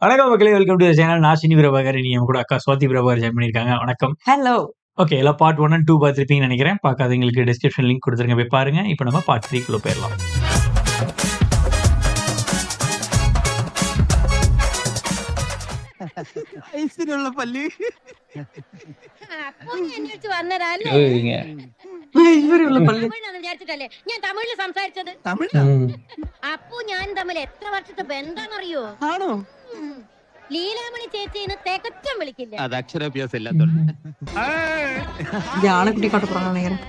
வணக்கம் மக்களே, welcome to channel. நான் சினி பிரபாகர். நீ கூட அக்கா சுவாதி பிரபாகர் ஜாயின் பண்ணியிருக்காங்க. வணக்கம். ஹலோ. ஓகே, எல்லாம் பார்ட் 1 and 2 பார்த்துருப்பீங்கன்னு நினைக்கிறேன். பார்க்காதவங்களுக்கு டிஸ்கிரிப்ஷன் லிங்க் கொடுத்துருங்க, போய் பாருங்க. இப்போ நம்ம பார்ட் 3 போயிடலாம். ഐസിനുള്ള പല്ല് വിചാരിച്ചിട്ടല്ലേ ഞാൻ തമിഴില് സംസാരിച്ചത്. അപ്പു ഞാൻ തമ്മിൽ എത്ര വർഷത്തെ ബന്ധാന്നറിയോ? ആണോ? ലീലാമണി ചേച്ചിന്ന് തികച്ചും വിളിക്കില്ല. അത് അക്ഷരാഭ്യാസം ഇല്ലാത്തോണ്ട്. ஜானகுட்டி காட்ட போறாங்க நினைக்கிறேன்.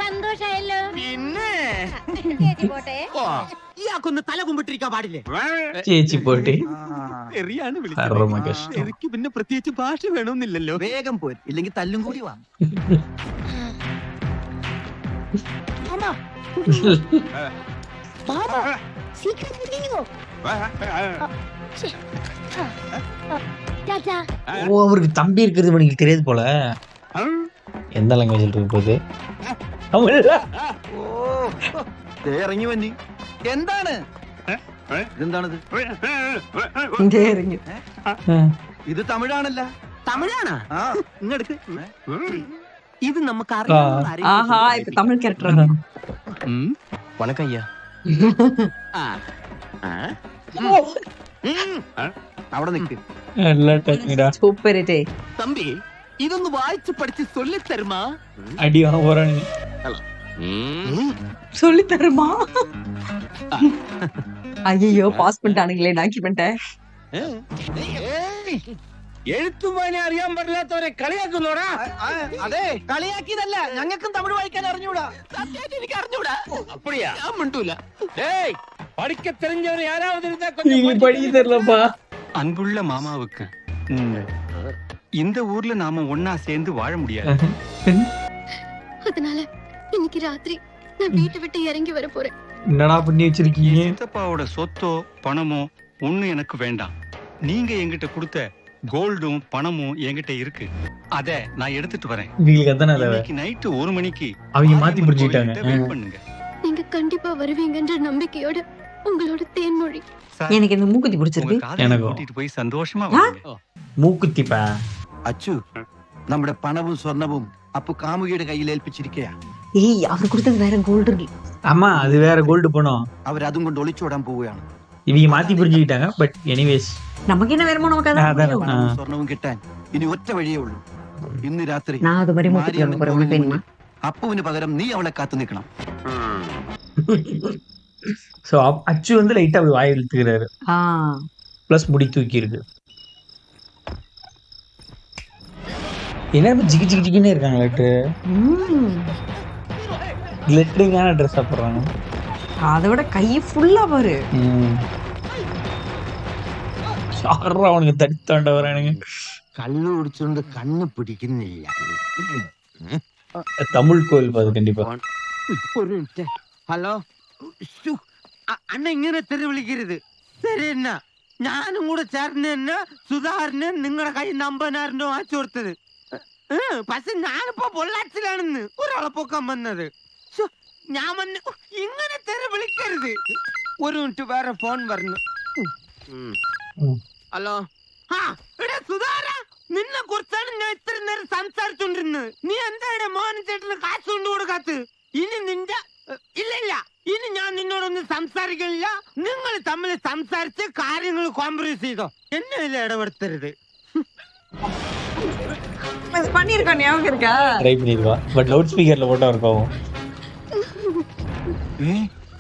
സന്തോഷായല്ലോ. പിന്നെ പോട്ടെ. ഇയാൾക്കൊന്ന് തല കുമ്പിട്ടിരിക്കാൻ പാടില്ലേ? ചേച്ചി പോട്ടെ. എറിയാണ് വിളിച്ചത്. എനിക്ക് പിന്നെ പ്രത്യേകിച്ച് ഭാഷ വേണമെന്നില്ലല്ലോ. വേഗം പോര്, ഇല്ലെങ്കിൽ തല്ലും കൂടി വാ. ஓ, அவருக்கு தம்பி இருக்கிறது உங்களுக்கு தெரியாது போல. எந்த லாங்குவேஜ் இருக்கு போது? ഇറങ്ങി വന്നി എന്താണ് ഇതെന്താണിത്? ഇത് തമിഴാണല്ല. തമിഴാണോ? ഇങ്ങെടുക്ക്. ഇത് നമുക്ക് ஆஹா, இப்ப தமிழ் கேரக்டர். വണക്കം അയ്യാ. അവിടെ നിക്ക്. சூப்பர். തമ്പി ഇതൊന്ന് വായിച്ചു പഠിച്ച് ചൊല്ലിത്തരുമാ? அடி வாங்க போறானுங்க. சொல்லி தருமா? ஐயோ, பாஸ் பண்ணிட்டானுங்களே டாக்குமெண்ட. എഴുത്തുവാനെ അറിയാൻ പറ്റാത്തവരെ കളിയാക്കുന്നോടാ? അതെ, കളിയാക്കിയതല്ല, ഞങ്ങൾക്കും തമിഴ് വായിക്കാൻ അറിഞ്ഞൂടാ. എനിക്ക് അറിഞ്ഞൂടാ. അപ്പടിയാ? ഞാൻ മിണ്ടൂല. ഏയ്, പഠിക്ക തെരിഞ്ഞവർ யாராவது இருந்தா கொஞ்சம் நீங்க படிக்க தெரியலப்பா. அன்புள்ள மாமாவுக்கு இந்த ஊர்ல நாம ஒன்னா சேர்ந்து வாழ முடியாது. அதனால இன்னைக்கு ராத்திரி நான் வீட்டை விட்டு இறங்கி வர போறேன். என்னடா பண்ணி வச்சிருக்கீங்க? சித்தப்பாவோட சொத்தோ பணமோ ஒண்ணு எனக்கு வேண்டாம். நீங்க என்கிட்ட கொடுத்த கோல்டும் பணமும் என்கிட்ட இருக்கு. அத நான் எடுத்துட்டு வரேன். உங்களுக்கு எத்தனை தேவை? இன்னைக்கு நைட்டு 1 மணிக்கு அவங்க மாத்தி புடிச்சிட்டாங்க. வெயிட் பண்ணுங்க. நீங்க கண்டிப்பா வருவீங்கன்ற நம்பிக்கையோட உங்களோட தேன்மொழி. எனக்கு இந்த மூக்குத்தி பிடிச்சிருக்கு. எனக்கும். கூட்டிட்டு போய் சந்தோஷமா வாங்க. മൂക്കുത്തിപ്പാ. അച്ചു, നമ്മുടെ പണവും സ്വർണവും അപ്പു കാമുകിയുടെ കയ്യിൽ ഏൽപ്പിച്ചിരിക്കയാ. ஏய், அவர் கொடுத்தது வேற கோல்டு இருக்கு. ஆமா, அது வேற கோல்டு பணம். അവരതും കൊണ്ട് ഒളിച്ചോടാൻ പോവുകയാണ്. இவங்க மாத்தி புரிஞ்சுக்கிட்டாங்க. பட் எனிவேஸ், நமக்கு என்ன வேணுமோ நமக்கு அதான். அதான். പണവും സ്വർണവും കിട്ടാൻ ഇനി ഒറ്റ വഴിയേ ഉള്ളൂ. ഇന്ന് രാത്രി நான் அது மாதிரி மூக்குத்தி வாங்க போறேன். உனக்கு வேணுமா? അപ്പുവിന് പകരം നീ അവളെ കാത്തു നിൽക്കണം. சோ அச்சு வந்து லைட்டா அப்படி வாய் இழுத்துக்கிறாரு. பிளஸ் முடி தூக்கி இருக்கு. என்ன ஜிகி ஜிகி ஜிகினே இருக்காங்க. glittering-ஆன Dress போடுறாங்க. அதை விட கை ஃபுல்லா பாரு. ஷாரா அவனுக்கு தடுத்தாண்ட வரானுங்க. കള്ളു കുടിച്ചോണ്ട് കണ്ണ് പിടിക്കുന്നില്ല. தமிழ் கோயில் பாது கண்டிப்பா. ഒരു മിനിറ്റ്. ഹലോ, അണ്ണ ഇങ്ങനെ തെറി വിളിക്കരുത്. ശരി, എന്നാ ഞാനും കൂടെ ചേർന്ന് തന്നെ സുധാറിന് നിങ്ങളുടെ കൈ 50,000 രൂപ വാങ്ങിച്ചു കൊടുത്തത്. പക്ഷെ ഞാനിപ്പോ പൊള്ളാച്ചിലാണെന്ന് ഒരാളെ പൊക്കാൻ വന്നത്. ഞാൻ വന്ന് ഇങ്ങനെ തെറി വിളിക്കരുത്. ഒരു മിനിറ്റ്, വേറെ ഫോൺ പറഞ്ഞു. ഹലോ, സുധാര, നിന്നെ കുറിച്ചാണ് ഞാൻ ഇത്ര നേരം സംസാരിച്ചോണ്ടിരുന്നത്. നീ എന്താ മോഹൻ ചേട്ടന് കാശ് കൊണ്ട് കൊടുക്കാത്ത? ഇനി നിന്റെ ഇല്ല, ഇനി ഞാൻ നിന്നോടൊന്നും സംസാരിക്കില്ല. നിങ്ങൾ തമ്മിൽ സംസാരിച്ച് കാര്യങ്ങൾ കോംപ്രമൈസ് ചെയ്തോ. എന്നെ ഇതിൽ ഇടപെടുത്തരുത്. பண்ணிருக்கோம், ஞாபகம் இருக்கா? ட்ரை பண்ணிருக்கா. பட் லவுட் ஸ்பீக்கர்ல போட்டா இருக்கும்.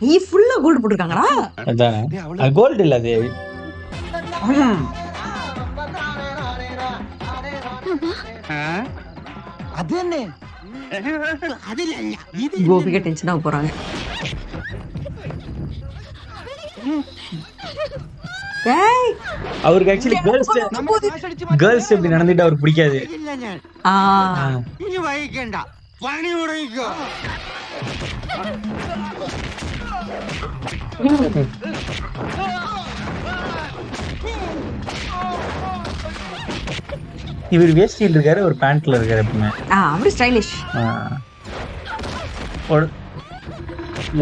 நீ ஃபுல்லா கோல்டு போட்டுருக்காங்கடா. அதானே, அது கோல்ட் இல்ல, அது അത് തന്നെ. അതിലല്ല, ഇത് கோபிகா டென்ஷன் ஆக போறாங்க. ஏய், அவருக்கு ஆக்சுவலி கேர்ள்ஸ் எப்படி நடந்துட்டு அவருக்கு பிடிக்காது. ഇതില്ല ഞാൻ. ஆ, ഇനി വൈകിക്കണ്ട, പണി തുടങ്ങിക്കോ. இவர் வேஷ்டியில் இருக்காரு, ஒரு பேண்ட்ல இருக்காரு எப்பவுமே. அவரு ஸ்டைலிஷ்.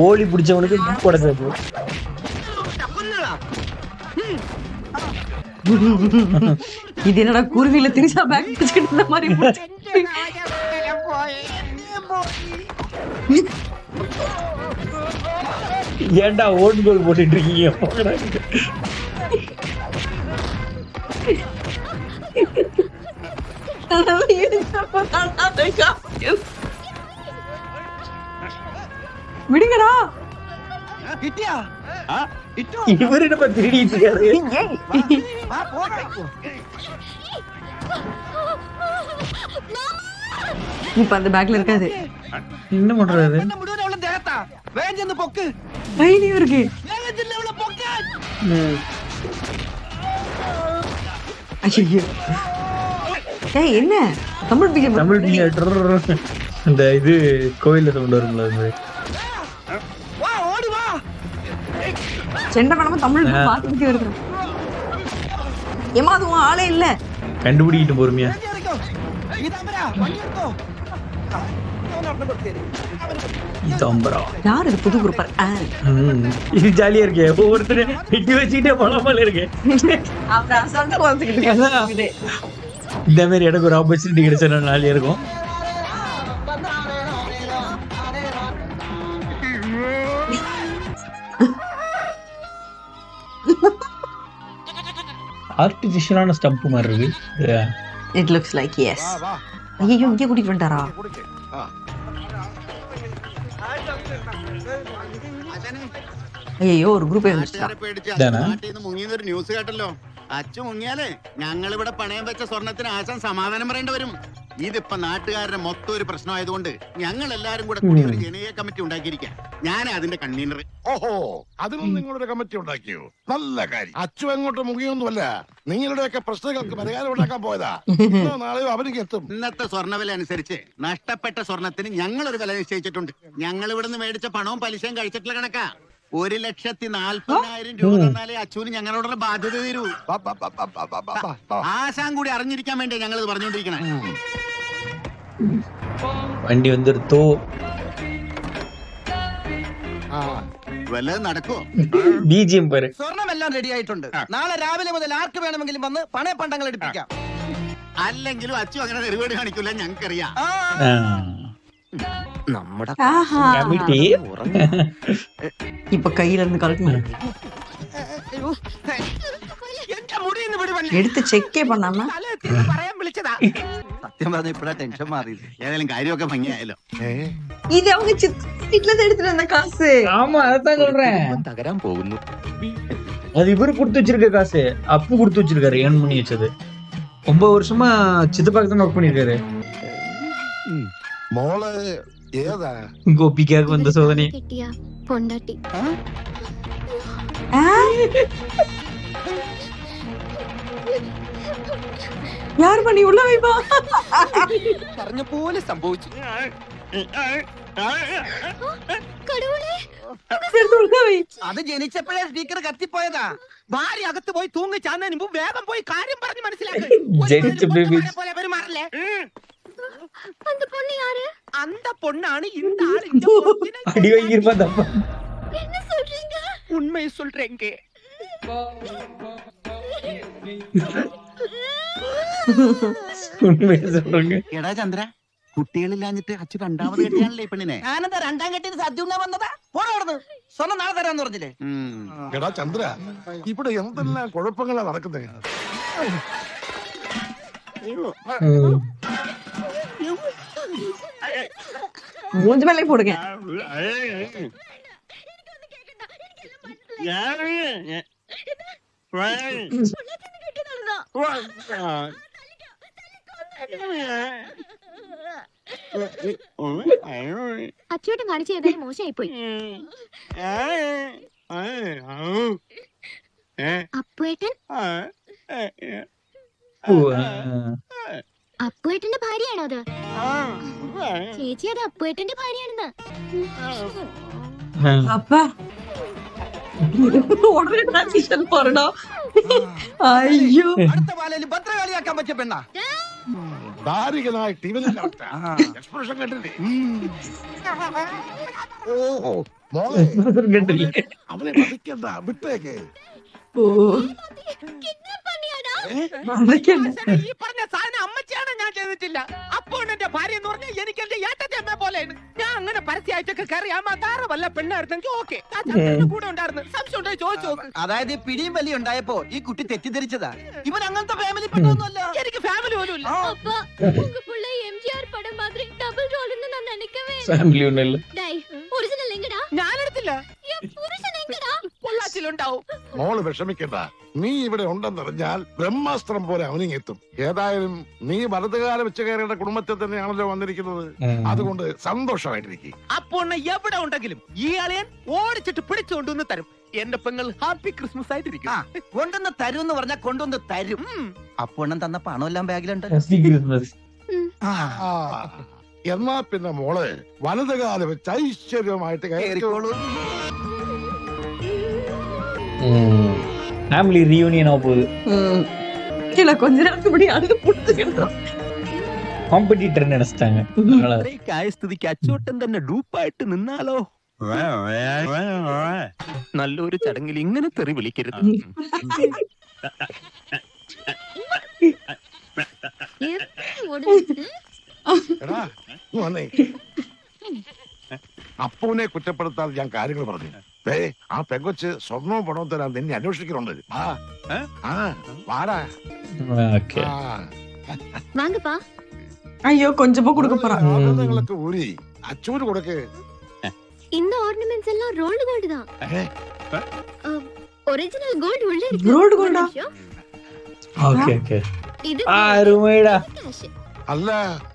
ஓடி பிடிச்சவனுக்கு கூட சேர்ப்பு. இது என்னடா குருவில திரிசா பேக் பிடிச்சிட்டு இந்த மாதிரி ஏன்டா ஓன் கோல் போட்டுட்டு இருக்கீங்க? விடுங்கடா. കിട്ടിയാ ഇട്ടോ இவரு நம்ம திருடிட்டு இருக்காரு. இப்ப அந்த பேக்ல இருக்காது. என்ன பண்றாரு? മുഴുവൻ അവളുടെ ദേഹത്താ. വേഗം ചെന്ന് പൊക്ക്. கையிலயும் இருக்கு. വേഗം ചെന്ന് അവളെ പൊക്കാൻ. ஐயோ. ஏய் என்ன தமிழ் பிஜிஎம் தமிழ் அந்த இது கோயில்ல சவுண்ட் வரும்ல அது மாதிரி. വാ ഓടി വാ. செண்ட பணமா தமிழ் பாத்துக்கிட்டே வருது. ஏமா அது உன் ஆளே இல்ல. கண்டுபிடிக்கிட்டு பொறுமையா. കേറിക്കോ. ഈ തമ്പരാ വണ്ടി എടുത്തോ. தம்பரா. யார் இது புது குரூப்? இது ஜாலியா இருக்கே. ஒவ்வொருத்தரும் வெட்டி வச்சுக்கிட்டே போலாமல இருக்கு. அப்புறம் அசால்ட்டா வந்துக்கிட்டு இருக்காங்க. இந்த மாதிரி எனக்கு ஒரு ஆப்பர்ச்சுனிட்டி கிடைச்சா நாளையா இருக்கும். ஆர்டிஃபிஷியலான ஸ்டம்ப் மாதிரி இருக்கு. It looks like S. ஐயோ இங்கே கூட்டிட்டு வந்துட்டாரா? അയ്യോ ഒരു ഗ്രൂപ്പ് മുങ്ങിയെന്നൊരു ന്യൂസ് കേട്ടല്ലോ. അച്ചു മുങ്ങിയാലേ ഞങ്ങൾ ഇവിടെ പണയം വെച്ച സ്വർണത്തിന് ആശാൻ സമാധാനം പറയേണ്ടി വരും. ഇതിപ്പോ നാട്ടുകാരുടെ മൊത്തം ഒരു പ്രശ്നമായതുകൊണ്ട് ഞങ്ങൾ എല്ലാരും കൂടെ കൂടി ഒരു ജനകീയ കമ്മിറ്റി ഉണ്ടാക്കിയിരിക്കാം. ഞാൻ അതിന്റെ കൺവീനർ. ഓഹോ, അതിനും നിങ്ങളൊരു കമ്മിറ്റി ഉണ്ടാക്കിയോ? നല്ല കാര്യം. അച്ചു അങ്ങോട്ട് മുങ്ങിയൊന്നുമല്ല, നിങ്ങളുടെയൊക്കെ പ്രശ്നങ്ങൾക്ക് പരിഹാരം ഉണ്ടാക്കാൻ പോയതാ. ഇന്നോ നാളെയോ അവർക്ക് എത്തും. ഇന്നത്തെ സ്വർണ്ണവില അനുസരിച്ച് നഷ്ടപ്പെട്ട സ്വർണത്തിന് ഞങ്ങൾ ഒരു വില നിശ്ചയിച്ചിട്ടുണ്ട്. ഞങ്ങൾ ഇവിടുന്ന് മേടിച്ച പണവും പലിശയും കഴിച്ചിട്ടുള്ള കണക്കാ. 1,40,40,000 രൂപ തന്നാലേ അച്ചുവിന് ഞങ്ങളോടുള്ള ബാധ്യത തീരൂ. ആശാൻ കൂടി അറിഞ്ഞിരിക്കാൻ വേണ്ടി ഞങ്ങൾ ഇത് പറഞ്ഞുകൊണ്ടിരിക്കണേ. വണ്ടി വന്നിരുത്തോ? വല്ലതും നടക്കുവോ? ബിജിഎം പോരെ. സ്വർണ്ണമെല്ലാം റെഡി ആയിട്ടുണ്ട്. നാളെ രാവിലെ മുതൽ ആർക്ക് വേണമെങ്കിലും വന്ന് പണയപ്പണ്ടങ്ങൾ എടുപ്പിക്കാം. അല്ലെങ്കിലും അച്ചു അങ്ങനെ നെറുകേട് കാണിക്കൂല, ഞങ്ങൾക്കറിയാം. നമ്മുടെ കമ്മിറ്റി இப்ப கையில இருந்து கலக்கணும். എന്റെ മുടി ഇന്ന് വിട് പണി. எடுத்து செக்கே பண்ணாம തല എത്തിയെന്ന് പറയാൻ വിളിച്ചതാ. സത്യം പറഞ്ഞ ഇപ്പഴാ ടെൻഷൻ മാറിയത്. ഏതായാലും കാര്യമൊക്കെ ഭംഗിയായല്ലോ. இது அவங்க வீட்டுல இருந்து எடுத்துட்டு வந்த காசு. ஆமா அதான் சொல்றேன். തകരാൻ പോകുന്നു. அது இவரு கொடுத்து வச்சிருக்க காசு. அப்பு கொடுத்து வச்சிருக்காரு. ஏர்ன் பண்ணி வச்சது. 9 வருஷமா சித்தப்பாக்கு தான் ஒர்க் பண்ணிருக்காரு. മോള് ഏതാ? கோபிக்காக வந்த சோதனை. കിട്ടിയ പൊണ്ടാട്ടി. யார் பண்ணி உள்ள வைப்பா? പറഞ്ഞ പോലെ സംഭവിച്ചു. எடுத்து உள்ள வை. അത് ജനിച്ചപ്പോഴേ സ്പീക്കർ കത്തിപ്പോയതാ. ഭാര്യ അകത്ത് പോയി തൂങ്ങി ചാന്നതിന് മുമ്പ് വേഗം പോയി കാര്യം പറഞ്ഞ് മനസ്സിലാക്കി. പോലെ പെരുമാറില്ലേ? அந்த பொண்ணு யாரு? அந்த பொண்ணாണ് இந்த ஆளுங்க. அடி வாங்கிருப்பா தப்பா. என்ன சொல்றீங்க? உண்மையை சொல்றேங்க. உண்மையை சொல்றேங்க. എടാ ചന്ദ്ര, കുട്ടികളില്ലാഞ്ഞിട്ട് അച്ചു രണ്ടാമത് കെട്ടിയാണല്ലേ ഈ പെണ്ണിനെ? ഞാനെന്താ രണ്ടാം കെട്ടിന് സദ്യ വന്നതാ? പോണവിടുന്ന്. സ്വർണ്ണം നാളെ തരാന്ന് പറഞ്ഞില്ലേ? എടാ ചന്ദ്ര, ഇവിടെ എന്തെല്ലാം കുഴപ്പങ്ങളാ നടക്കുന്നത്. மூஞ்சி மேலே போடுங்க. അച്ചോട്ടൻ കാണിച്ച ഏതായാലും മോശമായി പോയി. അപ്പുവേട്ടൻ അപ്പുവേട്ടന്റെ ഭാര്യയാണോ അത്? ചേച്ചി അത് അപ്പുവേട്ടന്റെ ഭാര്യയാണെന്ന്. அப்பா ഉടനെ ട്രാൻസിഷൻ പറയണോ? അയ്യോ അടുത്ത പാലയിൽ ഭദ്രകാളിയാക്കാൻ പറ്റിയ പെണ്ണാ. ദാരികനായിട്ട് ഇവനെല്ലാം എക്സ്പ്രഷൻ കണ്ടില്ലേ? മോളെ കണ്ടില്ലേ? അവനെ വധിക്കണ്ട, വിട്ടേക്ക്. ഓ അതൊക്കെ ഈ പറഞ്ഞ സാധനം അമ്മച്ചിയാണ്, ഞാൻ ചെയ്തിട്ടില്ല. അപ്പോൾ എന്റെ ഭാര്യ എന്ന് പറഞ്ഞാൽ എനിക്ക് എന്റെ ഏട്ടത്തെ പോലെയാണ്. ഞാൻ അങ്ങനെ പരസ്യമായിട്ടൊക്കെ കയറി അതാറ് വല്ല പെണ്ണായിരുന്നെങ്കിൽ ഓക്കെ. കൂടെ ഉണ്ടായിരുന്നു, സംശയം ഉണ്ടോ ചോദിച്ചു നോക്ക്. അതായത് ഈ പിടിയും വലിയ ഉണ്ടായപ്പോ ഈ കുട്ടി തെറ്റിദ്ധരിച്ചതാ. ഇവൻ അങ്ങനത്തെ ഫാമിലി പെട്ടൊന്നുമല്ല. എനിക്ക് ഫാമിലി പോലും ഇല്ല. அப்பா உங்க புள்ள எம்ஜிஆர் படம் மாதிரி டபுள் ரோல்னு நான் நினைக்கவே இல்ல. ഫാമിലി ഒന്നുമില്ല. டேய் ஒரிஜினல் எங்கடா? ഞാനെടുത്തില്ല. என் புருஷன் எங்கடா? പൊള്ളാച്ചിലുണ്ടാവും. മോള് വിഷമിക്കണ്ട, നീ ഇവിടെ ഉണ്ടെന്നറിഞ്ഞാൽ ബ്രഹ്മാസ്ത്രം പോലെ അവനിങ്ങെത്തും. ഏതായാലും നീ വലതുകാലം വെച്ച് കയറിയുടെ കുടുംബത്തിൽ തന്നെയാണല്ലോ വന്നിരിക്കുന്നത്. അതുകൊണ്ട് സന്തോഷമായിട്ടിരിക്കും. അപ്പോൾ എവിടെ ഉണ്ടെങ്കിലും ഈ അളിയൻ ഓടിച്ചിട്ട് പിടിച്ചുകൊണ്ടുവന്ന് തരും. എന്റെ പെങ്ങൾ ഹാപ്പി ക്രിസ്മസ് ആയിട്ടിരിക്കും. കൊണ്ടുവന്ന് തരും എന്ന് പറഞ്ഞാൽ കൊണ്ടുവന്ന് തരും. അപ്പോണ്ണം തന്ന പണം എല്ലാം ബാഗിലുണ്ട്. Happy Christmas. എന്നാ പിന്നെ മോള് വലതുകാലം വെച്ച് ഐശ്വര്യമായിട്ട് കയറിക്കോളൂ. ஃபேமிலி ரீயூனியன் ஆக போகுது. இல்ல கொஞ்ச நேரத்துக்கு முன்னாடி அழுது புடிச்சுக்கிட்டோம். காம்படிட்டர் நினைச்சிட்டாங்க. സ്ഥിതിക്ക് അച്ചോട്ടൻ തന്നെ ഡൂപ്പായിട്ട് നിന്നാലോ? നല്ലൊരു ചടങ്ങിൽ ഇങ്ങനെ തെറി വിളിക്കരുത്. എടാ, നീ വന്നേ. അപ്പുവിനെ കുറ്റപ്പെടുത്താൻ ഞാൻ കാര്യങ്ങൾ പറഞ്ഞു. ആ പെങ്കൊച്ച് സ്വർണവും പണവും തരാൻ നിന്നെ അന്വേഷിക്കുന്നുണ്ട്. വാടാ. ஓகே. வாங்கப்பா. ஐயோ கொஞ்சமா கொடுக்க போறான். നിങ്ങളൊക്കെ ഊരി അച്ചൂര് കൊടുക്ക്. இந்த ஆர்னமெண்ட்ஸ் எல்லாம் ரோல்டு கோல்ட் தான். ஒரிஜினல் கோல்ட் உள்ள இருக்கு. Rolled gold ஆ? Okay okay. இது அருமைடா. cash. അല്ല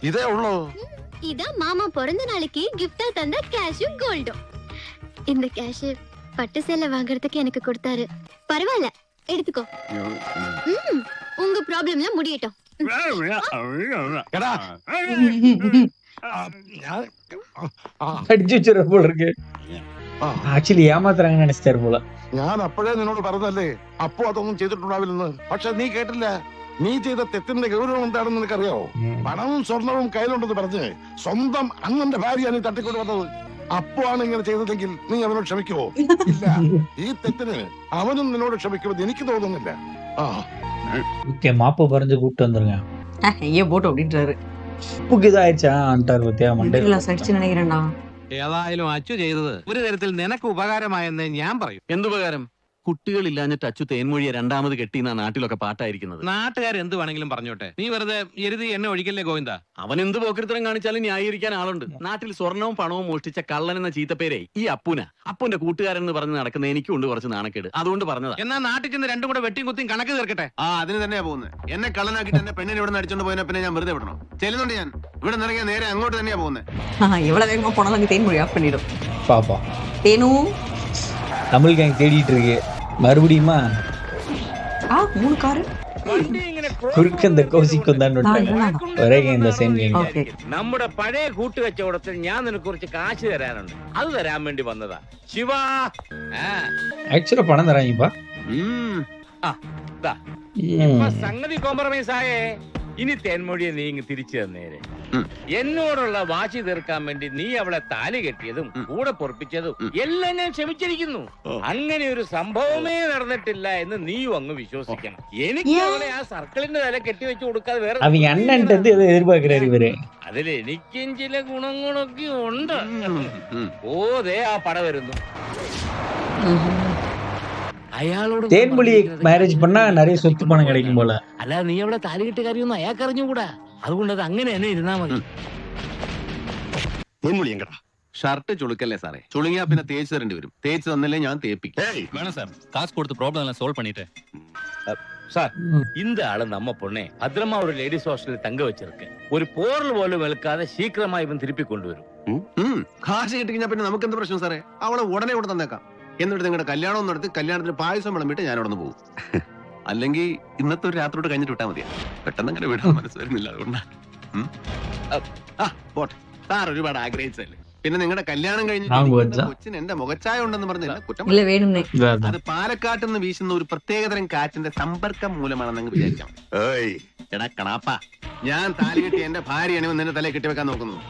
ഇതേ ഉള്ളൂ. இதான் மாமா பிறந்த நாளைக்கு கிஃப்டா தந்த கேஷும் கோல்டும். இந்த கேஷ் பட்டு சேலை வாங்குறதுக்கு எனக்கு கொடுத்தாரு. பரவாயில்ல, எடுத்துக்கோ. உங்க ப்ராப்ளம்லாம் முடியட்டும். എടാ, அடிச்சு வச்சிருக்க போல இருக்கு. ஆக்சுவலி ஏமாத்துறாங்கன்னு நினைச்சிட்டாரு போல. ഞാൻ അപ്പോഴേ നിന്നോട് പറഞ്ഞല്ലേ അപ്പു അതൊന്നും ചെയ്തിട്ടുണ്ടാവില്ലെന്ന്. പക്ഷെ നീ കേട്ടില്ല. നീ ചെയ്ത തെറ്റിന്റെ ഗൗരവം എന്താണെന്ന് നിനക്കറിയാവോ? പണവും സ്വർണവും കയ്യിലുണ്ടെന്ന് പറഞ്ഞ് സ്വന്തം അണ്ണന്റെ ഭാര്യയാണ് നീ തട്ടിക്കൊണ്ട് വന്നത്. അപ്പു ആണ് ഇങ്ങനെ ചെയ്തതെങ്കിൽ നീ അവനോട് ക്ഷമിക്കുവോ? ഇല്ല. ഈ തെറ്റിന് അവനും നിന്നോട് ക്ഷമിക്കുമെന്ന് എനിക്ക് തോന്നുന്നില്ല. ஓகே, மாப்ப பறஞ்சு கூப்பிட்டு வந்துருங்க. ஐயோ போட்டு அப்படின்றாரு. உப்புக்கு இதாயிடுச்சான்ட்டார் பத்தியா மண்டே. சடிச்சு நினைக்கிறேன்டா. ഏതായാലും അച്ചു ചെയ്തത് ഒരു തരത്തിൽ നിനക്ക് ഉപകാരമായെന്ന് ഞാൻ പറയും. എന്തുപകാരം? കുട്ടികളില്ലാഞ്ഞിട്ട് അച്ചു തേൻമൊഴിയെ രണ്ടാമത് കെട്ടിന്ന നാട്ടിലൊക്കെ പാട്ടായിരിക്കുന്നത്. നാട്ടുകാർ എന്ത് വേണമെങ്കിലും പറഞ്ഞോട്ടെ, നീ വെറുതെ എരുതി എന്നെ ഒഴിക്കല്ലേ ഗോവിന്ദ. അവൻ എന്ത് പോക്കൃത്തരം കാണിച്ചാലും ന്യായീകരിക്കാൻ ആളുണ്ട്. നാട്ടിൽ സ്വർണവും പണവും മോഷ്ടിച്ച കള്ളൻ എന്ന ചീത്തപ്പേരെ ഈ അപ്പുന്റെ കൂട്ടുകാരൻ എന്ന് പറഞ്ഞ് നടക്കുന്ന എനിക്കുണ്ട് കുറച്ച് നാണക്കേട്. അതുകൊണ്ട് പറഞ്ഞതാ. എന്നാ നാട്ടിൽ ചെന്ന് രണ്ടും കൂടെ വെട്ടിയും കുത്തിയും കണക്ക് തീർക്കട്ടെ. അതിന് തന്നെയാ പോകുന്നത്. എന്നെ കള്ളനാക്കിട്ട് എന്നെ പെണ്ണിനെ ഇവിടെ അടിച്ചോണ്ട് പോയതിനെ പിന്നെ ഞാൻ വെറുതെ വിടണം? ചെല്ലുന്നുണ്ട്. ഞാൻ ഇവിടെ നിറങ്ങിയ നേരെ അങ്ങോട്ട് തന്നെയാ പോകുന്നത്. எவ்வளவு வேகமா போனாலும் அங்க தேன் மொழி ஆஃப் பண்ணிடும். பாப்பா தேனும் தமிழ் கேங் தேடிட்டு இருக்கு. மறுபடியுமா 3 காரு കുറുക്ക് എന്താ കോസിക്കൊന്താണ്ട് ഒരേ ഗെയിം സെയിം ഗെയിം. നമ്മുടെ പഴയ കൂട്ടുകച്ചവടത്തിൽ ഞാൻ നിനക്ക് കുറച്ച് കാശ് തരാനുണ്ട്. അത് തരാൻ വേണ്ടി വന്നതാ ശിവ. ആക്ച്വലി പണം തരാനിപ്പാ. സംഗതി കോംപ്രമൈസ് ആയേ. ഇനി തേൻമൊഴിയെ നീ ഇങ്ങ് തിരിച്ചു തന്നേരെ. എന്നോടുള്ള വാശി തീർക്കാൻ വേണ്ടി നീ അവളെ താലി കെട്ടിയതും കൂടെ പൊറപ്പിച്ചതും എല്ലാം ഞാൻ ക്ഷമിച്ചിരിക്കുന്നു. അങ്ങനെ ഒരു സംഭവമേ നടന്നിട്ടില്ല എന്ന് നീയും അങ്ങ് വിശ്വസിക്കണം. എനിക്ക് അവളെ ആ സർക്കിളിന്റെ തല കെട്ടിവെച്ച് കൊടുക്കാതെ വേറെ அவங்க அண்ணன்ட்டு எதிர்பார்க்கிறாரு இவரு. അതിൽ എനിക്കും ചില ഗുണങ്ങളൊക്കെ ഉണ്ട്. ഓ ദേ ആ പട വരുന്നു. അയാളോട് தேன்மொழி மேரேஜ் பண்ணா நிறைய சொத்து பணம் கிடைக்கும் போல. അല്ല, നീ അവളെ താലി കെട്ടിയ കാര്യമൊന്നും അയാൾക്ക് അറിഞ്ഞുകൂടാ. അതുകൊണ്ട് അത് അങ്ങനെ തന്നെ ഇരുന്നാ മതി. ഷർട്ട് ചുളുക്കല്ലേ സാറേ? ചുളുങ്ങിയാ പിന്നെ തേച്ച് തരേണ്ടി വരും. തേച്ച് തന്നല്ലേ ഞാൻ തേപ്പിക്കും. വേണം സാർ, കാശ് കൊടുത്ത് പ്രോബ്ലം എല്ലാം സോൾവ് பண்ணிட்டேன். சார், இந்த ஆளு நம்ம பொண்ணே பத்திரமா ஒரு லேடிஸ் ஹாஸ்டலில் தங்க வச்சிருக்கு. ஒரு போரல் போலும் വെളുക്കാതെ ശീഘ്രമായി ഇവൻ തിരിപ്പി കൊണ്ടുവരും. കാശ് കിട്ടിക്കഴിഞ്ഞാ പിന്നെ നമുക്ക് എന്ത് പ്രശ്നം സാറേ? അവളെ ഉടനെ ഇവിടെ തന്നേക്കാം. എന്നിട്ട് നിങ്ങളുടെ കല്യാണം നടത്തി കല്യാണത്തിന് പായസം വിളമ്പിട്ട് ഞാൻ അവിടെ നിന്ന് പോകും. അല്ലെങ്കിൽ ഇന്നത്തെ ഒരു രാത്രിയോട് കഴിഞ്ഞിട്ട് വിട്ടാൽ മതിയാ. പെട്ടെന്ന് അങ്ങനെ വിടാൻ മനസ്സ് വരുന്നില്ല. അതുകൊണ്ടാണ്. പോട്ടെ, സാർ ഒരുപാട് ആഗ്രഹിച്ചല്ലേ. പിന്നെ നിങ്ങളുടെ കല്യാണം കഴിഞ്ഞ് കൊച്ചിന് എന്റെ മുഖച്ചായ ഉണ്ടെന്ന് പറഞ്ഞില്ല കുറ്റം. അത് പാലക്കാട്ടിൽ നിന്ന് വീശുന്ന ഒരു പ്രത്യേകതരം കാറ്റിന്റെ സമ്പർക്കം മൂലമാണെന്ന് വിചാരിക്കാം. എടാ കണാപ്പ, ഞാൻ താലി കെട്ടി എന്റെ ഭാര്യയാണ് നിന്റെ തലയിൽ കെട്ടി വെക്കാൻ നോക്കുന്നത്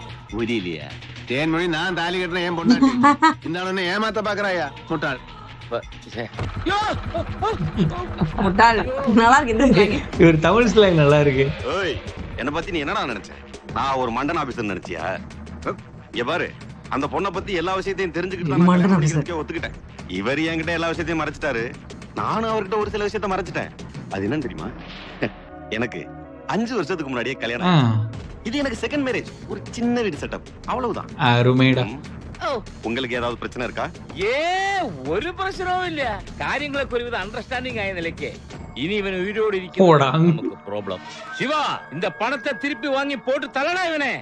ഉരിയില്ല തേൻമൊഴി ഞാൻ താലി കെട്ടണ ഏൻ പൊണ്ടാട്ടി എന്താണ് എന്നെ ഏമാത്ത പാക്കറായ മുട്ടാൾ முட்டாள் நல்லா இருக்கு இந்த இவர் தமிழ் ஸ்லாங் நல்லா இருக்கு. ஓய் என்ன பத்தி நீ என்னடா நினைச்ச? நான் ஒரு மண்டன் ஆபீசர் நினைச்சியா? இங்க பாரு அந்த பொண்ணை பத்தி எல்லா விஷயத்தையும் தெரிஞ்சுக்கிட்டு ஒத்துக்கிட்டேன். இவர் என்கிட்ட எல்லா விஷயத்தையும் மறைச்சிட்டாரு, நானும் அவர்கிட்ட ஒரு சில விஷயத்த மறைச்சிட்டேன். அது என்னன்னு தெரியுமா? எனக்கு 5 வருஷத்துக்கு முன்னாடியே கல்யாணம். இது எனக்கு செகண்ட் மேரேஜ், ஒரு சின்ன வீடு செட்டப், அவ்வளவுதான். அருமைடா. உங்களுக்கு ஏதாவது பிரச்சனை இருக்கா? ഒരു പ്രശ്നവും ഇല്ല. കാര്യങ്ങളൊക്കെ ഒരുവിധ അണ്ടർസ്റ്റാൻഡിംഗ് ആയ നിലയ്ക്ക് ഇനി ഇവൻ ഉயிரோடு போடா. നമുക്ക് പ്രോബ്ലം. சிவா இந்த பணத்தை திருப்பி வாங்கி போட்டு தள்ளடா இவனே.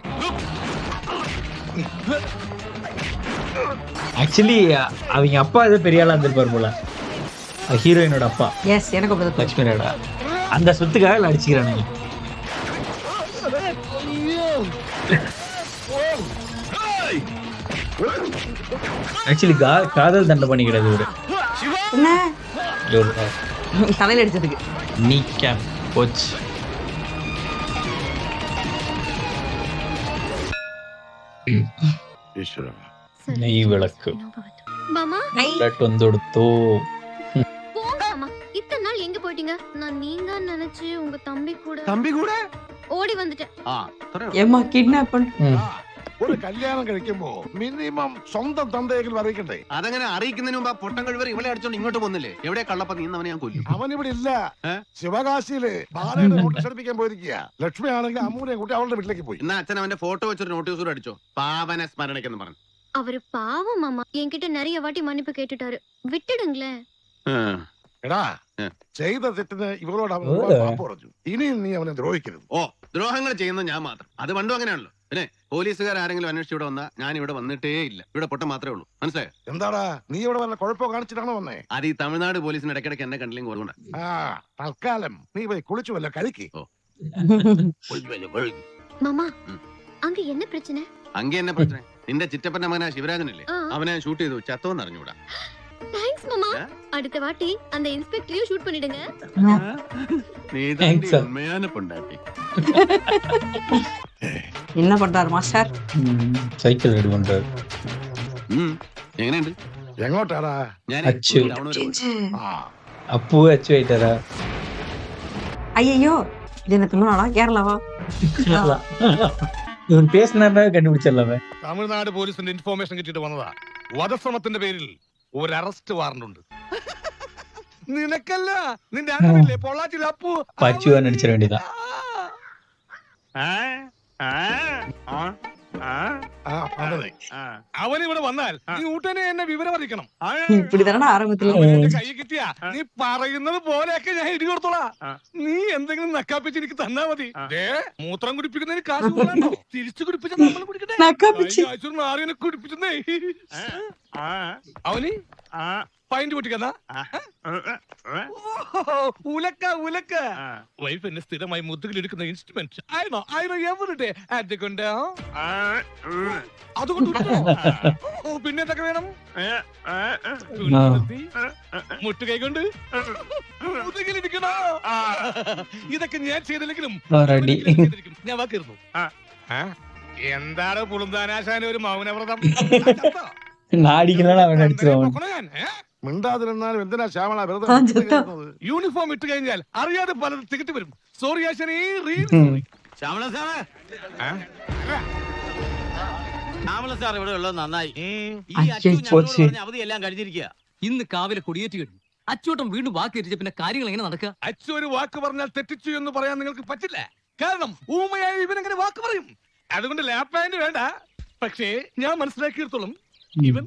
ஆக்சுவலி அவங்க அப்பா ஏதோ பெரிய ஆளா இருந்திருப்பாரு போல, ஹீரோயினோட அப்பா. எஸ் எனக்கு அப்படி தான் லட்சுமி நாயுடு. அந்த சொத்துக்காக அடிச்சுக்கிறானுங்க. ஆக்சுவலி காதல் தண்டனை பண்ணிக்கிறது இவரு. என்ன இவரு தலையில அடிச்சதுக்கு நீ கேப் கோச். നെയ് വിളക്ക് மாமா വന്നൊടുത്തോ. போங்க மாமா. இத்தனை நாள் எங்க போயிட்டீங்க? நான் நீங்க நினைச்சு உங்க தம்பி கூட ஓடி வந்துட்டேன். ஏமா கிட்னாப் பண்ண ഒരു കല്യാണം കഴിക്കുമ്പോ മിനിമം സ്വന്തം തന്തയെങ്കിലും അറിയിക്കണ്ടേ? അതങ്ങനെ അറിയിക്കുന്നതിന് മുമ്പ് ആ പൊട്ടം കഴിവർ ഇവളെ അടിച്ചോണ്ട് ഇങ്ങോട്ട് വന്നില്ലേ? എവിടെ കള്ളപ്പ നീന്നവനെ ഞാൻ കൊല്ലും. അവനിവിടെ ഇല്ല, ശിവകാശിയില് ബാലയുടെ നോട്ടീസ് അടിപ്പിക്കാൻ പോയിരിക്കുക. ലക്ഷ്മി ആണെങ്കിൽ അമ്മൂനെ കൂട്ടി അവളുടെ വീട്ടിലേക്ക് പോയി. എന്നാ അച്ഛൻ അവന്റെ ഫോട്ടോ വെച്ചൊരു നോട്ടീസ് കൂടെ അടിച്ചോ, പാവന സ്മരണയ്ക്കെന്ന് പറഞ്ഞു. அவரு பாவம் மாமா, என்கிட்ட நிறைய வாட்டி மன்னிப்பு கேட்டுட்டாரு, விட்டுடுங்களேன். എടാ ചെയ്ത തെറ്റിന് ഇവളോട് അവൻ മാപ്പ് പറഞ്ഞു. ഇനിയും നീ അവനെ ദ്രോഹിക്കരുത്. ഓ ദ്രോഹങ്ങൾ ചെയ്യുന്നത് ഞാൻ മാത്രം, അത് പണ്ടും അങ്ങനെയാണല്ലോ. പിന്നെ പോലീസുകാർ ആരെങ്കിലും അന്വേഷിച്ച് ഇവിടെ വന്നാ ഞാൻ ഇവിടെ വന്നിട്ടേ ഇല്ല. ഇവിടെ പൊട്ടം മാത്രമേ ഉള്ളൂ, മനസ്സിലായോ? എന്താടാ നീ ഇവിടെ വല്ല കുഴപ്പമോ കാണിച്ചിട്ടാണോ വന്നേ? അത് ഈ തമിഴ്നാട് പോലീസിന് ഇടയ്ക്കിടയ്ക്ക് എന്നെ കണ്ടില്ലെങ്കിൽ അതുകൊണ്ടാ. തൽക്കാലം നീ പോയി കുളിച്ചു വല്ല കഴിക്ക്. மாமா அங்க என்ன பிரச்சனை? അങ്ങേ എന്നെ പ്രശ്നം നിന്റെ ചിറ്റപ്പന്റെ മകനാ ശിവരാജനല്ലേ, അവനെ ഷൂട്ട് ചെയ്തു ചത്തോന്ന് അറിഞ്ഞൂടാ. தேங்க்ஸ் மாமா. அடுத்த வாட்டி அந்த இன்ஸ்பெக்டரையும் ஷூட் பண்ணிடுங்க. നീ ഉണ്മயான പൊണ്ടാട്ടി. என்ன பண்றாரு மாஸ்டர்? Cycle ready പண்றாரு. എങ്ങനെയുണ്ട്? എങ്ങോട്ടാടാ? ഞാൻ അച്ചു. അപ്പു അച്ചു ആയിട്ടാ. ஐயோ இது என்ன தமிழ்நாடா கேரளாவா? ഇവൻ പേസിനാ കണ്ടുപിടിച്ചല്ലേ. തമിഴ്നാട് പോലീസിന്റെ ഇൻഫോർമേഷൻ കിട്ടിയിട്ട് വന്നതാ. വധശ്രമത്തിന്റെ പേരിൽ ഒരു അറസ്റ്റ് വാറണ്ട് ഉണ്ട്. നിനക്കല്ല, നിന്റെ അണ്ണനില്ലേ പൊള്ളാച്ചിൽ അപ്പു, പച്ചുവാൻ അടിച്ചിட വേണ്ടിയതാ. അവനിവിടെ വന്നാൽ നീ ഉടനെ എന്നെ വിവരം അറിയിക്കണം. இப்படிதானடா ஆரம்பத்துல കൈ കിട്ടിയാ നീ പറയുന്നത് പോലെയൊക്കെ ഞാൻ ഇടി കൊടുത്തോളാ. നീ എന്തെങ്കിലും നക്കാപ്പിച്ച് എനിക്ക് തന്നാ മതി. മൂത്രം കുടിപ്പിക്കുന്നതിന് കാശ് പോലാണോ? തിരിച്ചു കുടിപ്പിച്ച നമ്മൾ കുടിക്കട്ടെ. ആറിനെ കുടിപ്പിച്ചേ അവന് പൈന്റ് പൊട്ടിക്കന്നാ. ഉലക്ക ഉലക്ക വൈഫ് എന്നെ സ്ഥിരമായി മുതുകിലെടുക്കുന്ന ഇൻസ്ട്രുമെന്റ്. എവരുടെ അതുകൊണ്ട് പിന്നെ എന്തൊക്കെ വേണം? മുട്ടുകൈ കൊണ്ട് മുതുകിലിരിക്കണോ? ഇതൊക്കെ ഞാൻ ചെയ്തില്ലെങ്കിലും ഞാൻ വാക്കിരുന്നു. എന്താണ് പുളുന്താനാശാന ഒരു മൗനവ്രതം? മിണ്ടാതിരുന്നാലും എന്തിനാ ശ്യാമള വെറുതെ? യൂണിഫോം ഇട്ട് കഴിഞ്ഞാൽ അറിയാതെ പലരും തികട്ടി വരും. സോറി ആശാനേ. ശ്യാമള സാറേ, ശ്യാമള സാർ ഇവിടെ ഉള്ളത് നന്നായി. ഈ അവധിയെല്ലാം കഴിഞ്ഞിരിക്കുക. ഇന്ന് കാവിലെ കൊടിയേറ്റ് കഴിഞ്ഞു. അച്ചോട്ടം വീണ്ടും വാക്ക് എത്തിച്ച പിന്നെ കാര്യങ്ങൾ എങ്ങനെ നടക്കുക? അച്ചു ഒരു വാക്ക് പറഞ്ഞാൽ തെറ്റിച്ചു എന്ന് പറയാൻ നിങ്ങൾക്ക് പറ്റില്ല. കാരണം ഊമയായി ഇവനെങ്ങനെ വാക്ക് പറയും? അതുകൊണ്ട് ലാപ്പാൻഡ് വേണ്ട. പക്ഷേ ഞാൻ മനസ്സിലാക്കിയെടുത്തോളം ഇവൻ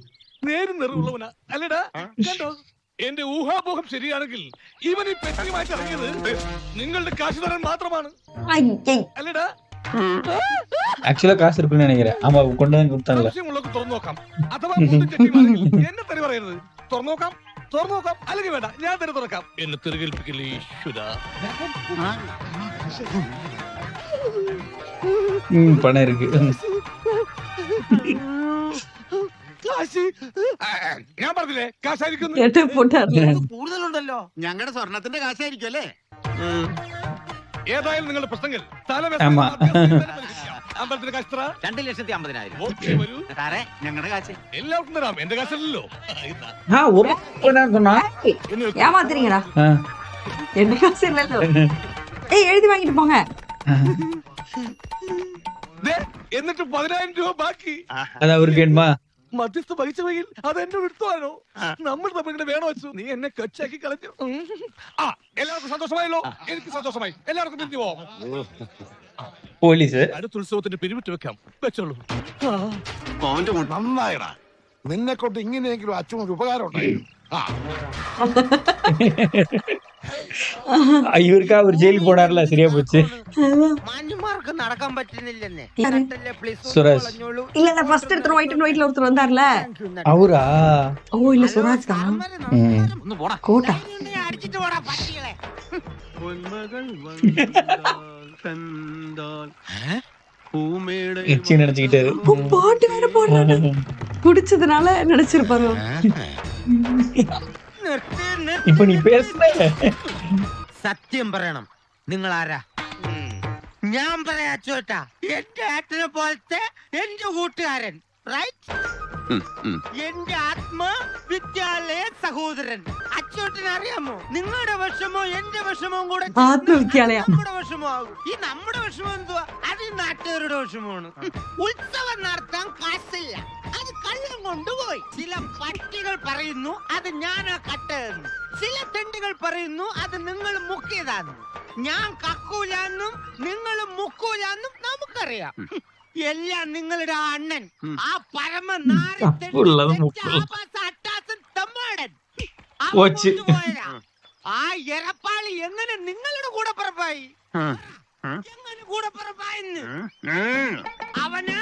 നേരും നിറവുള്ളവനാ, അല്ലടാ? കണ്ടോ, എന്റെ ഊഹാപോഹം ശരിയാണെങ്കിൽ ഇവൻ ഈ പെട്ടിയുമായിട്ട് ഇറങ്ങിയത് നിങ്ങളുടെ കാശ് തരാൻ മാത്രമാണ്, അല്ലടാ? ആക്ച്വലി കാശ് എടുക്കുന്ന നിனைக்கிறேன். ஆமா கொண்டு வந்து கொடுத்தாங்க. സംശയമുള്ളവർക്ക് തുറന്നു നോക്കാം. അഥവാ മുണ്ടും ചെട്ടിയുമാണെങ്കിൽ എന്നെ തെറി പറയരുത്. തുറന്നു നോക്കാം, തുറന്നു നോക്കാം. അല്ലെങ്കിൽ വേണ്ട, ഞാൻ തന്നെ തുറക്കാം. എന്നെ തെറികേൽപ്പിക്കില്ലേ ഈശ്വരാ. പണം இருக்கு. ഞാൻ പറഞ്ഞില്ലേ കാശായിരിക്കുന്നു. போட்டாரு കൂടുതലുണ്ടല്ലോ. ഞങ്ങളുടെ സ്വർണത്തിന്റെ കാശായിരിക്കും അല്ലേ? ഏതായാലും നിങ്ങളുടെ പ്രശ്നങ്ങൾ ആമാ. അമ്പലത്തിന്റെ കാശ് 2,50,000 സാറേ ഞങ്ങളുടെ കാശ് എല്ലാവർക്കും തരാം, എന്റെ കാശല്ലോ. ஒரு சொன்னா ஏமாத்துறீங்கடா ஆ. என்ன காசு இல்லല്ലോ ஏய் எழுதி வாங்கிட்டு போங்க എന്നിട്ട് 10,000 രൂപ ബാക്കി. அது அவருக்கு வேணுமா? മധ്യസ്ഥ വഹിച്ചവയിൽ അത് എന്നെ എടുത്തുവാനോ? നമ്മൾ തമ്മിൽ വേണോ വെച്ചു, നീ എന്നെ കച്ചാക്കി കളഞ്ഞു. ആ, എല്ലാവർക്കും സന്തോഷമായല്ലോ. എനിക്ക് സന്തോഷമായി. എല്ലാവർക്കും പിരിഞ്ഞു പോവാം. പോലീസ് അടുത്ത ഉത്സവത്തിന്റെ പിരിവിട്ട് വെക്കാം. വെച്ചോളൂ. നന്നായിടാ, നിന്നെ കൊണ്ട് ഇങ്ങനെയെങ്കിലും അച്ഛനൊരു ഉപകാരം ഉണ്ടായി. இவருக்கா அவர் ஜெயிலுக்கு போனார்ல, சரியா போச்சு. മാന്യന്മാർക്ക് നടക്കാൻ പറ്റുന്നില്ലെന്നേ. സുരേഷ്. இல்ல இல்ல ஃபர்ஸ்ட் எடுத்து ஒயிட்ல ஒருத்தர் வந்தார்ல அவரா? ஓ இல்ல சுராஜ் தான் ഒന്ന് പോടാ. கோட்டா അടിച്ചിട്ട് പോടാ പട്ടികളെ. எச்சி நினைச்சுக்கிட்டாரு. பாட்டு வேற போடுறாரு குடிச்சதுனால நினைச்சிருப்பாரு இப்ப நீ பேசுன സത്യം പറയണം, നിങ്ങൾ ആരാ? ഞാൻ പറയാ ചോട്ടാ, എന്റെ ഏട്ടനെ പോലത്തെ എന്റെ കൂട്ടുകാരൻ, റൈറ്റ്? എന്റെ ആത്മ വിദ്യാലയ സഹോദരൻ അച്ചോട്ടനെ അറിയാമോ? നിങ്ങളുടെ വിഷമോ എന്റെ വിഷമവും കൂടെ ആത്മവിദ്യാലയ നമ്മുടെ വിഷമമാകും. ഈ നമ്മുടെ വിഷമം എന്തുവാ? അത് ഈ നാട്ടുകാരുടെ വിഷമമാണ്. ഉത്സവം നടത്താൻ കാശില്ല, അത് കള്ളം കൊണ്ടുപോയി. ചില പട്ടികൾ പറയുന്നു അത് ഞാനാ കട്ടതെന്ന്. ചില തെണ്ടുകൾ പറയുന്നു അത് നിങ്ങൾ മുക്കിയതാന്ന്. ഞാൻ കക്കൂലാന്നും നിങ്ങൾ മുക്കൂലാന്നും നമുക്കറിയാം. എല്ലാം നിങ്ങളുടെ അണ്ണൻ, ആ പരമ ആ എരപ്പാളി എങ്ങനെ നിങ്ങളുടെ കൂടെ പറപ്പായി? എങ്ങനെ കൂടെ പറപ്പായിന്ന് അവന്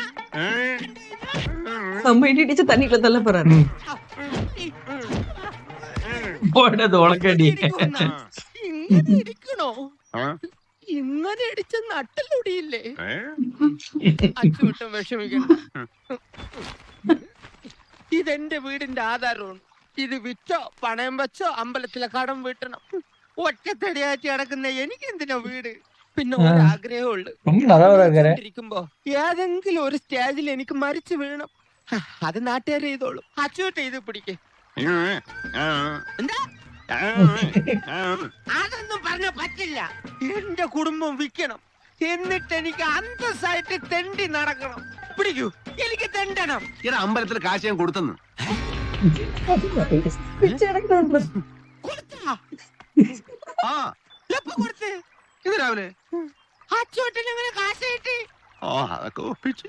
சமையல் இடிச்சு தண்ணிக்குள்ள தள்ள போறாரு போடது உலக்கடி. ഇങ്ങനെ ഇരിക്കണോ? ഇങ്ങനെ ഇടിച്ച നട്ടിലൊടിയില്ലേ? അച്ചുവിട്ടും വിഷമിക്കണ്ട. ഇതെന്റെ വീടിന്റെ ആധാരമാണ്. ഇത് വിറ്റോ പണയം വെച്ചോ അമ്പലത്തിലെ കടം വീട്ടണം. ഒറ്റത്തടിയാറ്റി അടക്കുന്ന എനിക്ക് എന്തിനാ വീട്? പിന്നെ ഒരാഗ്രഹമുള്ളു, ഇരിക്കുമ്പോ ഏതെങ്കിലും ഒരു സ്റ്റേജിൽ എനിക്ക് മരിച്ചു വീഴണം. അത് നാട്ടുകാർ ചെയ്തോളും. അച്ചുവിട്ട് ഇത് പിടിക്കേ. എന്താ അതൊന്നും പറഞ്ഞ പറ്റില്ല. എന്റെ കുടുംബം വിൽക്കണം, എന്നിട്ട് എനിക്ക് അന്തസ്സായിട്ട് തെണ്ടി നടക്കണം. പിടിക്കൂ, എനിക്ക് തെണ്ടണം. ഇത് അമ്പലത്തിൽ കാശ് ഞാൻ കൊടുത്തെന്ന് കൊടുത്താ? ആ എപ്പോ കൊടുത്ത്? ഇത് രാവിലെ. അച്ചോട്ടൻ എങ്ങനെ കാശ് കിട്ടി? അതൊക്കെ ഒപ്പിച്ച്.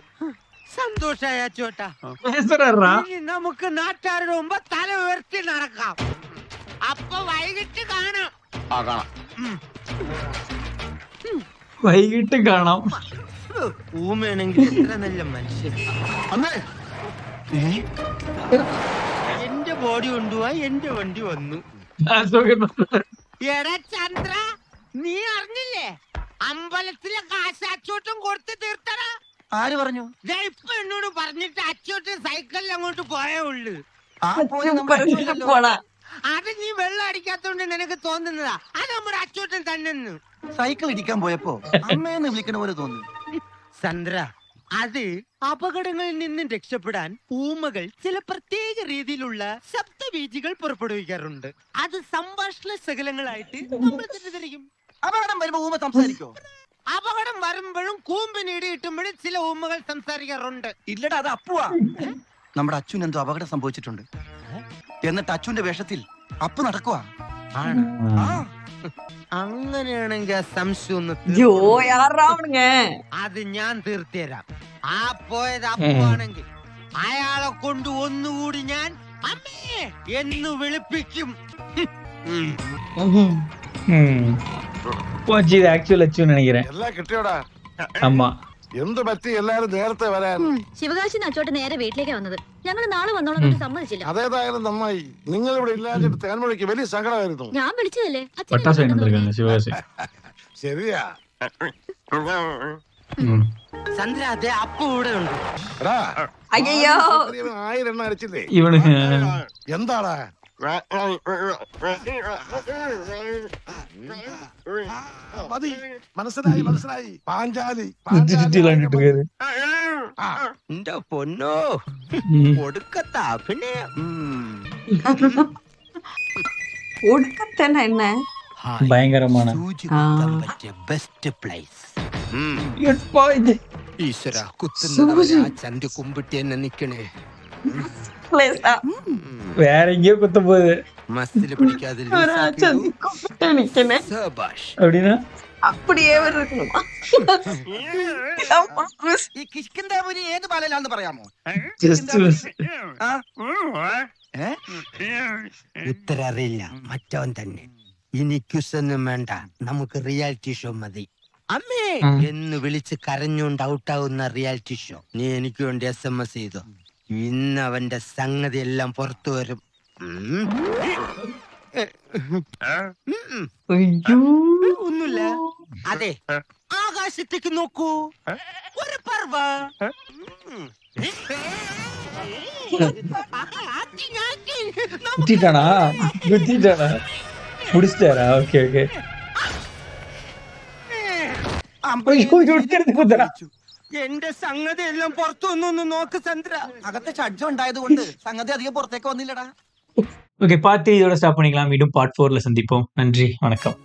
സന്തോഷായ അച്ചോട്ടാ. பேசுறாரா? ഇനി നമുക്ക് നാട്ടുകാരുടെ മുമ്പ് തല ഉയർത്തി നടക്കാം. അപ്പൊ വൈകിട്ട് കാണാം. കാണാം. വൈകിട്ട് കാണാം. ഊമയാണെങ്കിൽ എത്ര നല്ല മനുഷ്യൻ. എന്റെ ബോഡി കൊണ്ടുപോവാ എന്റെ വണ്ടി വന്നു. എടാ ചന്ദ്ര, നീ അറിഞ്ഞില്ലേ അമ്പലത്തിലെ കാശ് അച്ചോട്ടും കൊടുത്ത് തീർത്തടാ? ആര് പറഞ്ഞു? ഇപ്പൊ എന്നോട് പറഞ്ഞിട്ട് അച്ചോട്ട് സൈക്കിളിൽ അങ്ങോട്ട് പോയേ ഉള്ളു. போடா അത് നീ വെള്ളം അടിക്കാത്തോണ്ട് നിനക്ക് തോന്നുന്നതാ. അത് നമ്മുടെ അച്ചോട്ടൻ തന്നെ. സൈക്കിൾ ഇടിക്കാൻ പോയപ്പോ അമ്മയെന്ന് വിളിക്കണ പോലെ തോന്നി. ചന്ദ്ര, അത് അപകടങ്ങളിൽ നിന്നും രക്ഷപ്പെടാൻ ഊമകൾ ചില പ്രത്യേക രീതിയിലുള്ള ശബ്ദബീജികൾ പുറപ്പെടുവിക്കാറുണ്ട്. അത് സംഭാഷണ ശകലങ്ങളായിട്ട് നമ്മൾ തെറ്റിദ്ധരിക്കും. അപകടം വരുമ്പോ ഊമ സംസാരിക്കോ? അപകടം വരുമ്പോഴും കൂമ്പിന് ഇടി കിട്ടുമ്പോഴും ചില ഊമകൾ സംസാരിക്കാറുണ്ട്. ഇല്ലടാ, അത് അപ്പുവാ. നമ്മുടെ അച്ഛൻ എന്തോ അപകടം സംഭവിച്ചിട്ടുണ്ട്. എന്നിട്ട് അച്ഛന്റെ വേഷത്തിൽ അപ്പ് നടക്കുവാ. അങ്ങനെയാണെങ്കിൽ ആ സംശയം ഒന്ന് ஐயோ யாரா அவனுங்க അത് ഞാൻ തീർത്തുതരാം. ആ പോയത് അപ്പുവാണെങ്കിൽ അയാളെ കൊണ്ട് ഒന്നുകൂടി ഞാൻ അമ്മേ എന്ന് വിളിപ്പിക്കും. போச்சு, இது ஆக்சுவல் அச்சுன்னு நினைக்கிறேன். എല്ലാം കിട്ടിയോടാ? ஆமா. എന്ത് പറ്റി എല്ലാരും നേരത്തെ വരാൻ? ശിവകാശി അച്ചോട്ട് നേരെ വീട്ടിലേക്ക് വന്നത്. ഞങ്ങൾ നാളെ വന്നോളാം സമ്മതിച്ചില്ല. അതേതായാലും നന്നായി. നിങ്ങൾ ഇവിടെ ഇല്ലാതിട്ട് തേൻമൊഴിക്ക് വലിയ സങ്കടമായിരുന്നു. ഞാൻ വിളിച്ചതല്ലേ பட்டாசு வாங்கிட்டு வந்திருக்காங்க சிவகாசி. ശരിയാ. ചന്ദ്ര, അതെ അപ്പു ഇവിടെ ഉണ്ട്. എടാ, ஐயோ 1000 എണ്ണ അടിച്ചില്ലേ? இவனுக்கு എന്താടാ? മതി, മനസ്സിലായി മനസ്സിലായി. പാഞ്ചാലി ചുറ്റി കണ്ടിട്ട് കയറി. എന്റെ പൊന്നോ ഒടുക്കത്ത അഭിനയം. ഒടുക്കത്തന്നെ എന്നെ ഭയങ്കരമാണ്. Best place. ഈശ്വര ചന്തി കുമ്പിട്ടി എന്നെ നിക്കണേ. വേറെ എங்கയോ കുത്തം പോയത് മസ്തില് പിടിക്കാതെ എവിടെയാ? அப்படியே இருக்கணும். ഈ കിഷ്കിന്താപുരി ഏത് പാലയിലാന്ന് പറയാമോ? ഉത്തരം അറിയില്ല, മറ്റവൻ തന്നെ. ഇനി ക്യുസൊന്നും വേണ്ട, നമുക്ക് റിയാലിറ്റി ഷോ മതി. അമ്മേ എന്ന് വിളിച്ച് കരഞ്ഞുകൊണ്ട് ഔട്ടാവുന്ന റിയാലിറ്റി ഷോ നീ എനിക്ക് വേണ്ടി SMS ചെയ്തോ. ഇന്ന് അവന്റെ സംഗതി എല്ലാം പുറത്തു വരും. ഒന്നുമില്ല. അതെ, ആകാശത്തേക്ക് നോക്കൂ, ഒരു പർവ. കുത്തിട്ടാണാ? കുത്തിട്ടാണാ? കുടിച്ചിട്ടാ? Okay okay. എന്റെ സംഗതി എല്ലാം പുറത്തു വന്നു നോക്ക് ചന്ദ്ര. അകത്തെ ഷഡ്ജം ഉണ്ടായത് കൊണ്ട് സംഗതി അധികം പുറത്തേക്ക് വന്നില്ലടാ. ஓகே, பார்ட் 3 இதோட ஸ்டாப் பண்ணிக்கலாம். மீண்டும் பார்ட் 4ல சந்திப்போம். நன்றி, வணக்கம்.